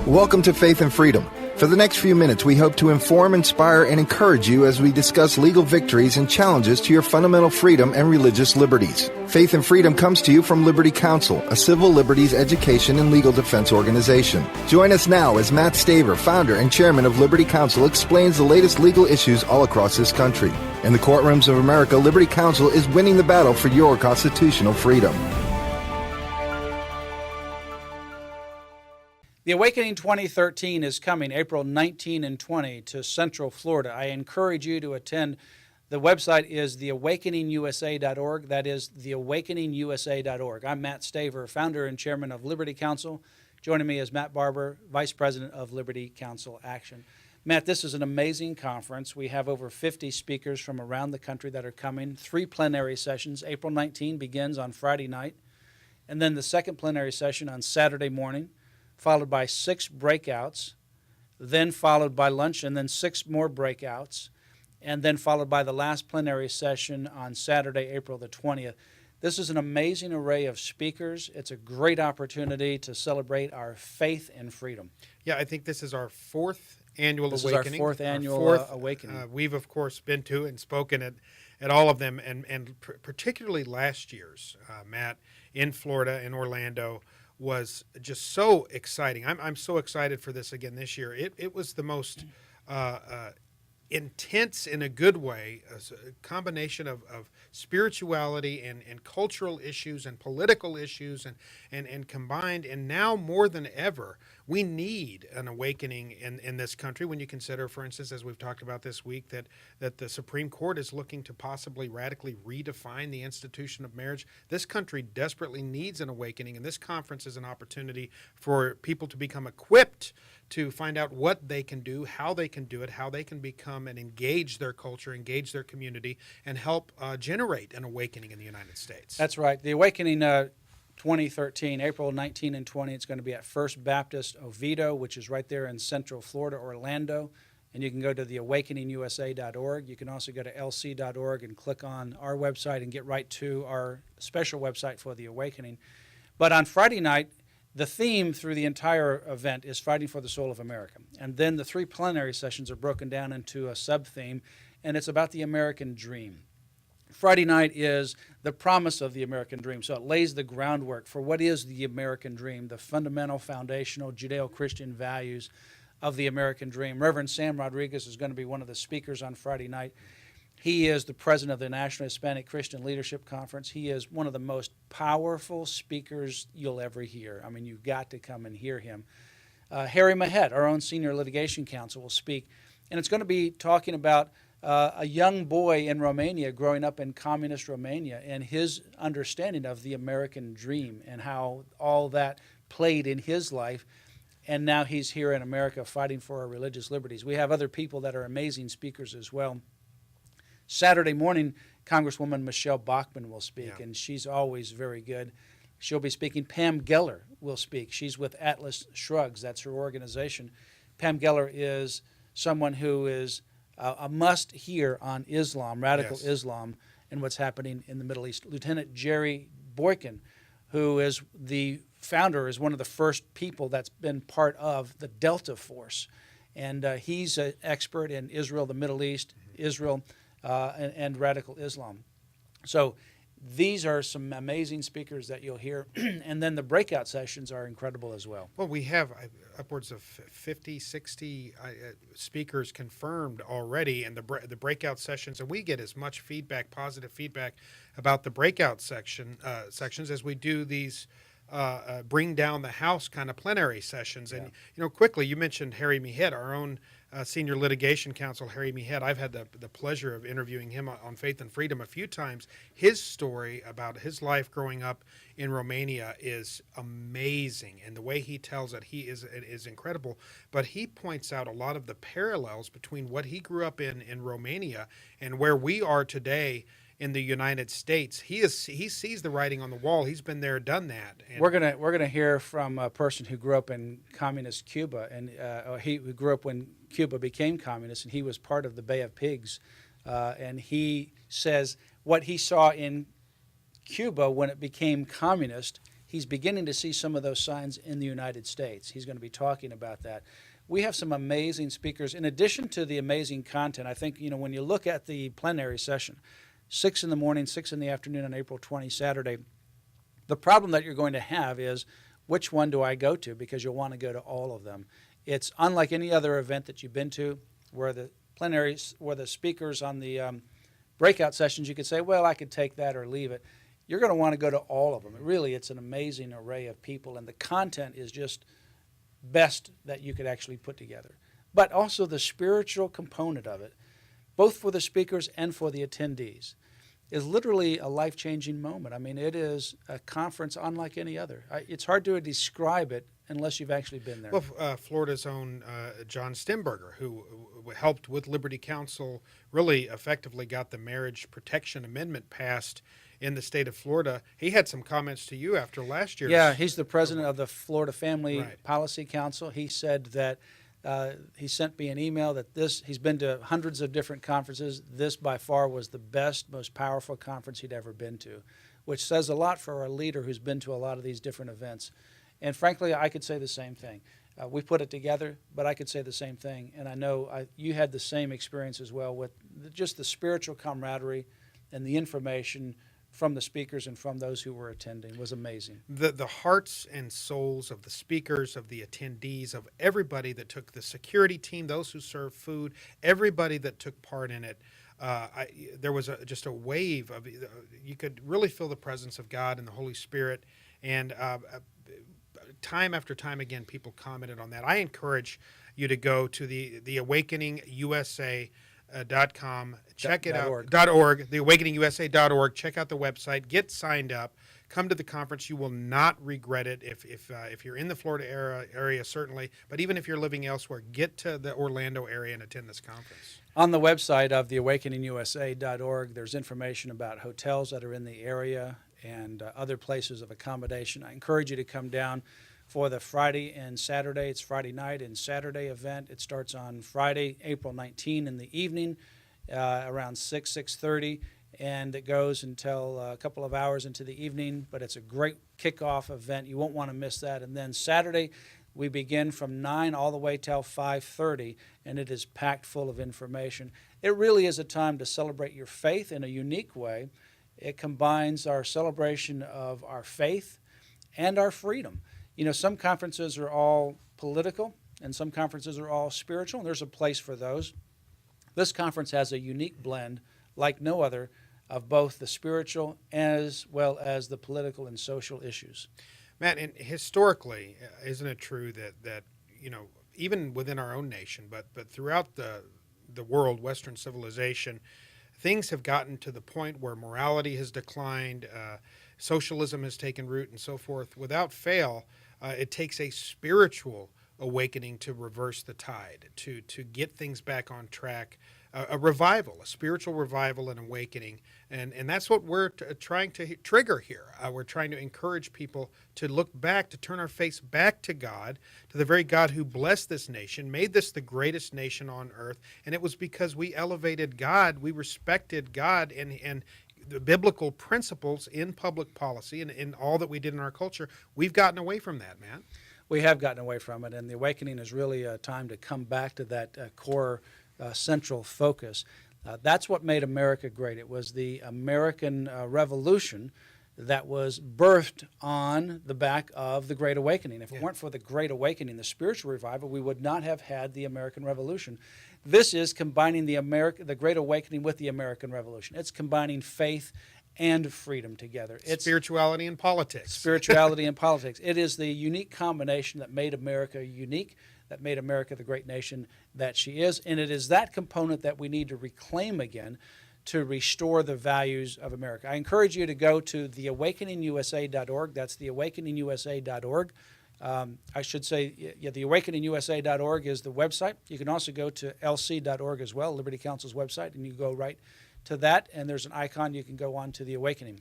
Welcome to Faith and Freedom. For the next few minutes, we hope to inform, inspire, and encourage you as we discuss legal victories and challenges to your fundamental freedom and religious liberties. Faith and Freedom comes to you from Liberty Counsel, a civil liberties education and legal defense organization. Join us now as Matt Staver, founder and chairman of Liberty Counsel, explains the latest legal issues all across this country. In the courtrooms of America, Liberty Counsel is winning the battle for your constitutional freedom. The Awakening 2013 is coming April 19 and 20 to Central Florida. I encourage you to attend. The website is theawakeningusa.org. That is theawakeningusa.org. I'm Matt Staver, founder and chairman of Liberty Counsel. Joining me is Matt Barber, vice president of Liberty Counsel Action. Matt, this is an amazing conference. We have over 50 speakers from around the country that are coming. 3 plenary sessions. April 19 begins on Friday night, and then the second plenary session on Saturday morning, followed by 6 breakouts, then followed by lunch, and then 6 more breakouts, and then followed by the last plenary session on Saturday, April the 20th. This is an amazing array of speakers. It's a great opportunity to celebrate our faith and freedom. Yeah, I think this is our 4th annual This Awakening. is our fourth annual Awakening. We've, of course, been to and spoken at all of them, and particularly last year's, Matt, in Florida, in Orlando, was just so exciting. I'm so excited for this again this year. It was the most intense, in a good way, a combination of spirituality and cultural issues and political issues and combined. And now more than ever, we need an awakening in this country when you consider, for instance, as we've talked about this week, that the Supreme Court is looking to possibly radically redefine the institution of marriage. This country desperately needs an awakening, and this conference is an opportunity for people to become equipped to find out what they can do, how they can do it, how they can become and engage their culture, engage their community, and help generate an awakening in the United States. That's right. The Awakening 2013, April 19 and 20, it's going to be at First Baptist Oviedo, which is right there in Central Florida, Orlando. And you can go to theawakeningusa.org. You can also go to lc.org and click on our website and get right to our special website for the Awakening. But on Friday night, the theme through the entire event is Fighting for the Soul of America. And then the 3 plenary sessions are broken down into a sub-theme, and it's about the American dream. Friday night is the promise of the American dream. So it lays the groundwork for what is the American dream, the fundamental, foundational, Judeo-Christian values of the American dream. Reverend Sam Rodriguez is going to be one of the speakers on Friday night. He is the president of the National Hispanic Christian Leadership Conference. He is one of the most powerful speakers you'll ever hear. I mean, you've got to come and hear him. Harry Mahet, our own senior litigation counsel, will speak. And it's going to be talking about a young boy in Romania growing up in communist Romania and his understanding of the American dream and how all that played in his life. And now he's here in America fighting for our religious liberties. We have other people that are amazing speakers as well. Saturday morning, Congresswoman Michelle Bachmann will speak, and she's always very good. She'll be speaking. Pam Geller will speak. She's with Atlas Shrugs. That's her organization. Pam Geller is someone who is a must-hear on Islam, radical Islam, and what's happening in the Middle East. Lieutenant Jerry Boykin, who is the founder, is one of the first people that's been part of the Delta Force. And he's an expert in Israel, the Middle East, Israel, and radical Islam. So these are some amazing speakers that you'll hear. And then the breakout sessions are incredible as well. Well, we have upwards of 50, 60 speakers confirmed already in the breakout sessions. And we get as much feedback, positive feedback about the breakout sections as we do these bring down the house kind of plenary sessions. And, quickly, you mentioned Harry Mahet, our own senior litigation counsel, Harry Mahet. I've had the pleasure of interviewing him on Faith and Freedom a few times. His story about his life growing up in Romania is amazing, and the way he tells it, is incredible. But he points out a lot of the parallels between what he grew up in Romania and where we are today in the United States. He sees the writing on the wall. He's been there, done that. And we're gonna hear from a person who grew up in communist Cuba, and he grew up when Cuba became communist, and he was part of the Bay of Pigs. And he says what he saw in Cuba when it became communist, he's beginning to see some of those signs in the United States. He's going to be talking about that. We have some amazing speakers. In addition to the amazing content, I think, when you look at the plenary session, 6 in the morning, 6 in the afternoon on April 20, Saturday, the problem that you're going to have is, which one do I go to? Because you'll want to go to all of them. It's unlike any other event that you've been to where the plenaries, where the speakers on the breakout sessions, you could say, well, I could take that or leave it. You're going to want to go to all of them. Really, it's an amazing array of people, and the content is just best that you could actually put together. But also the spiritual component of it, both for the speakers and for the attendees, is literally a life-changing moment. I mean, it is a conference unlike any other. It's hard to describe it unless you've actually been there. Well, Florida's own John Stemberger, who helped with Liberty Counsel, really effectively got the Marriage Protection Amendment passed in the state of Florida. He had some comments to you after last year's. Yeah, he's the president of the Florida Family Right. Policy Council. He said that he sent me an email that he's been to hundreds of different conferences. This by far was the best, most powerful conference he'd ever been to, which says a lot for a leader who's been to a lot of these different events. And frankly, I could say the same thing. We put it together, but I could say the same thing. And I know you had the same experience as well with just the spiritual camaraderie and the information from the speakers and from those who were attending was amazing. The hearts and souls of the speakers, of the attendees, of everybody that took the security team, those who served food, everybody that took part in it. There was just a wave of, you could really feel the presence of God and the Holy Spirit. And time after time again, people commented on that. I encourage you to go to the awakeningusa.com, check it out, .org. .org, theawakeningusa.org, check out the website, get signed up, come to the conference. You will not regret it if you're in the Florida area, certainly, but even if you're living elsewhere, get to the Orlando area and attend this conference. On the website of theawakeningusa.org, there's information about hotels that are in the area and other places of accommodation. I encourage you to come down for the Friday and Saturday. It's Friday night and Saturday event. It starts on Friday, April 19 in the evening, around 6:30, and it goes until a couple of hours into the evening, but it's a great kickoff event. You won't want to miss that. And then Saturday, we begin from 9 all the way till 5:30, and it is packed full of information. It really is a time to celebrate your faith in a unique way. It combines our celebration of our faith and our freedom. Some conferences are all political, and some conferences are all spiritual, and there's a place for those. This conference has a unique blend, like no other, of both the spiritual as well as the political and social issues. Matt, and historically, isn't it true that even within our own nation, but throughout the world, Western civilization, things have gotten to the point where morality has declined, socialism has taken root, and so forth. Without fail, it takes a spiritual awakening to reverse the tide, to get things back on track, a revival, a spiritual revival and awakening. And that's what we're trying to trigger here. We're trying to encourage people to look back, to turn our face back to God, to the very God who blessed this nation, made this the greatest nation on earth. And it was because we elevated God, we respected God and the biblical principles in public policy and in all that we did in our culture. We've gotten away from that, man. We have gotten away from it, and the awakening is really a time to come back to that core central focus. That's what made America great. It was the American Revolution that was birthed on the back of the Great Awakening. If it weren't for the Great Awakening, the spiritual revival, we would not have had the American Revolution. This is combining the Great Awakening with the American Revolution. It's combining faith and freedom together. It's spirituality and politics. Spirituality and politics. It is the unique combination that made America unique, that made America the great nation that she is. And it is that component that we need to reclaim again to restore the values of America. I encourage you to go to theawakeningusa.org. That's theawakeningusa.org. I should say, theawakeningusa.org is the website. You can also go to lc.org as well, Liberty Counsel's website, and you go right to that, and there's an icon you can go on to the Awakening.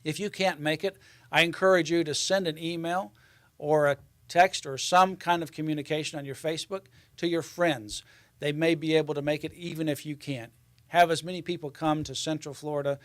If you can't make it, I encourage you to send an email or a text or some kind of communication on your Facebook to your friends. They may be able to make it even if you can't. Have as many people come to Central Florida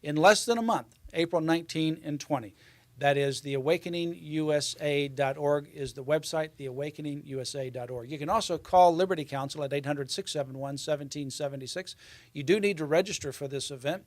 in less than a month, April 19 and 20. That is theawakeningusa.org is the website, theawakeningusa.org. You can also call Liberty Counsel at 800-671-1776. You do need to register for this event,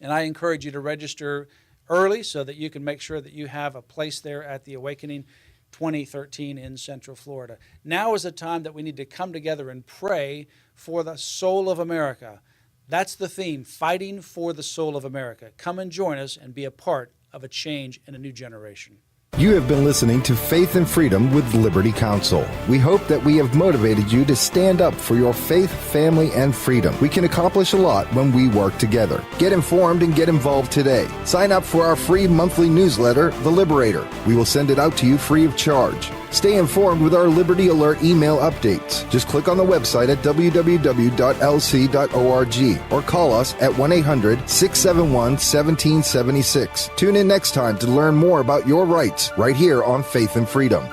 and I encourage you to register early so that you can make sure that you have a place there at the Awakening 2013 in Central Florida. Now is the time that we need to come together and pray for the soul of America. That's the theme, fighting for the soul of America. Come and join us and be a part of a change in a new generation. You have been listening to Faith and Freedom with Liberty Counsel. We hope that we have motivated you to stand up for your faith, family, and freedom. We can accomplish a lot when we work together. Get informed and get involved today. Sign up for our free monthly newsletter, The Liberator. We will send it out to you free of charge. Stay informed with our Liberty Alert email updates. Just click on the website at www.lc.org or call us at 1-800-671-1776. Tune in next time to learn more about your rights right here on Faith and Freedom.